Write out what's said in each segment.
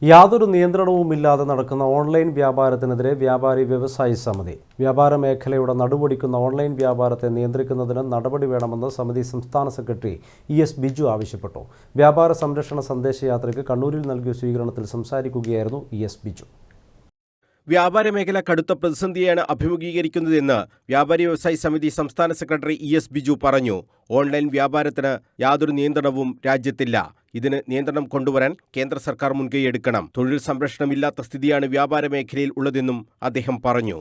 യാതൊരു നിയന്ത്രണവുമില്ലാതെ നടക്കുന്ന ഓൺലൈൻ വ്യാപാരത്തിനെതിരെ വ്യാപാരി വ്യവസായി സമിതി. വ്യാപാര മേഖലയുടെ നടുപൊടിക്കുന്ന ഓൺലൈൻ വ്യാപാരത്തെ നിയന്ത്രിക്കുന്നതിന് നടപടി വേണമെന്ന് സമിതി സംസ്ഥാന സെക്രട്ടറി ES ബിജു ആവശ്യപ്പെട്ടു. വ്യാപാര സംരക്ഷണ സന്ദേശയാത്രയ്ക്ക് കണ്ണൂരിൽ നൽകിയ സ്വീകരണത്തിൽ സംസാരിക്കുകയായിരുന്നു ES ബിജു. വ്യാപാര മേഖല കടുത്ത പ്രതിസന്ധിയാണ് അഭിമുഖീകരിക്കുന്നതെന്ന് വ്യാപാരി വ്യവസായി സമിതി സംസ്ഥാന സെക്രട്ടറി ES ബിജു പറഞ്ഞു. ഓൺലൈൻ വ്യാപാരത്തിന് യാതൊരു നിയന്ത്രണവും രാജ്യത്തില്ല. ഇതിന് നിയന്ത്രണം കൊണ്ടുവരാൻ കേന്ദ്ര സർക്കാർ മുൻകൈയെടുക്കണം. തൊഴിൽ സംരക്ഷണമില്ലാത്ത സ്ഥിതിയാണ് വ്യാപാര മേഖലയിൽ ഉള്ളതെന്നും അദ്ദേഹം പറഞ്ഞു.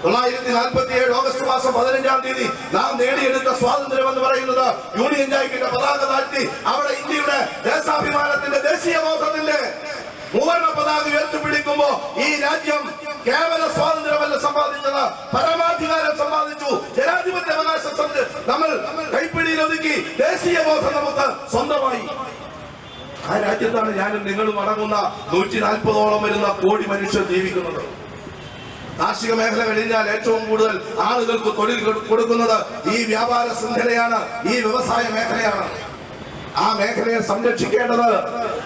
1947 ഓഗസ്റ്റ് മാസം 15-ാം തീയതി നാം നേടിയെടുത്ത സ്വാതന്ത്ര്യം എന്ന് പറയുന്നത് യൂണിയൻ ജാക്കിന്റെ പതാക താഴ്ത്തി അവിടെ ഇന്ത്യയുടെ ദേശാഭിമാനത്തിന്റെ ദേശീയ ബോധത്തിന്റെ മൂവർണ്ണ പതാക ഉയർത്തിപ്പിടിക്കുമ്പോ ഈ രാജ്യം കേവല സ്വാതന്ത്ര്യമല്ല സമ്പാദിച്ചത്, പരമാധികാരം സമ്പാദിച്ചു. ജനാധിപത്യ അവകാശം നമ്മൾ കൈപ്പിടിയിൽ ഒതുക്കി ദേശീയ ബോധം നമുക്ക് സ്വന്തമായി. ആ രാജ്യത്താണ് ഞാനും നിങ്ങളും അടങ്ങുന്ന 140ഓളം വരുന്ന കോടി മനുഷ്യർ ജീവിക്കുന്നത്. കാർഷിക മേഖല കഴിഞ്ഞാൽ ഏറ്റവും കൂടുതൽ ആളുകൾക്ക് തൊഴിൽ കൊടുക്കുന്നത് ഈ വ്യാപാര ശൃംഖലയാണ്, ഈ വ്യവസായ മേഖലയാണ്. ആ മേഖലയെ സംരക്ഷിക്കേണ്ടത്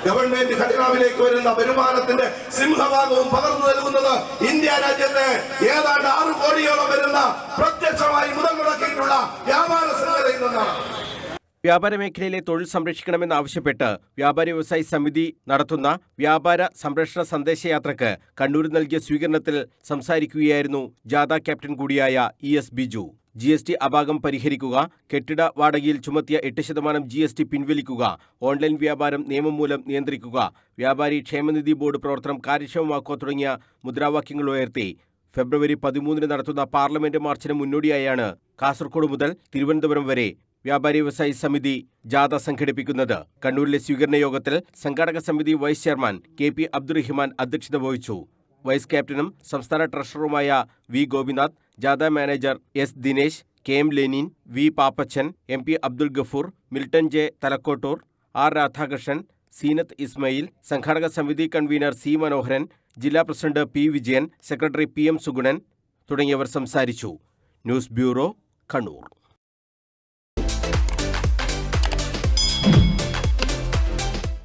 ഗവൺമെന്റ് ഖജനാവിലേക്ക് വരുന്ന വരുമാനത്തിന്റെ സിംഹഭാഗവും പകർന്നു നൽകുന്നത് ഇന്ത്യ രാജ്യത്തെ ഏതാണ്ട് 6 കോടിയോളം വരുന്ന പ്രത്യക്ഷമായി മുതൽ മുടക്കിയിട്ടുള്ള വ്യാപാര ശൃംഖലയിൽ നിന്നാണ്. വ്യാപാര മേഖലയിലെ തൊഴിൽ സംരക്ഷിക്കണമെന്നാവശ്യപ്പെട്ട് വ്യാപാരി വ്യവസായി സമിതി നടത്തുന്ന വ്യാപാര സംരക്ഷണ സന്ദേശയാത്രയ്ക്ക് കണ്ണൂരിൽ നൽകിയ സ്വീകരണത്തിൽ സംസാരിക്കുകയായിരുന്നു ജാഥ ക്യാപ്റ്റൻ കൂടിയായ ES ബിജു. GST അപാകം പരിഹരിക്കുക, കെട്ടിട വാടകയിൽ ചുമത്തിയ 8% GST പിൻവലിക്കുക, ഓൺലൈൻ വ്യാപാരം നിയമം മൂലം നിയന്ത്രിക്കുക, വ്യാപാരി ക്ഷേമനിധി ബോർഡ് പ്രവർത്തനം കാര്യക്ഷമമാക്കുക തുടങ്ങിയ മുദ്രാവാക്യങ്ങൾ ഉയർത്തി ഫെബ്രുവരി 13 നടത്തുന്ന പാർലമെന്റ് മാർച്ചിന് മുന്നോടിയായാണ് കാസർഗോഡ് മുതൽ തിരുവനന്തപുരം വരെ വ്യാപാരി വ്യവസായി സമിതി ജാഥ സംഘടിപ്പിക്കുന്നത്. കണ്ണൂരിലെ സ്വീകരണ യോഗത്തിൽ സംഘാടക സമിതി വൈസ് ചെയർമാൻ KP അബ്ദുറഹിമാൻ അധ്യക്ഷത വഹിച്ചു. വൈസ് ക്യാപ്റ്റനും സംസ്ഥാന ട്രഷററുമായ V ഗോപിനാഥ്, ജാഥ manager S Dinesh, KM Lenin, V Pappachan, MP Abdul Gafoor, Milton J Thalakkottur, R Radhakrishnan, Seenath Ismail, സംഘാടക സമിതി കൺവീനർ C മനോഹരൻ, ജില്ലാ president P Vijayan, secretary PM Sugunan തുടങ്ങിയവർ സംസാരിച്ചു. News bureau, Kannur.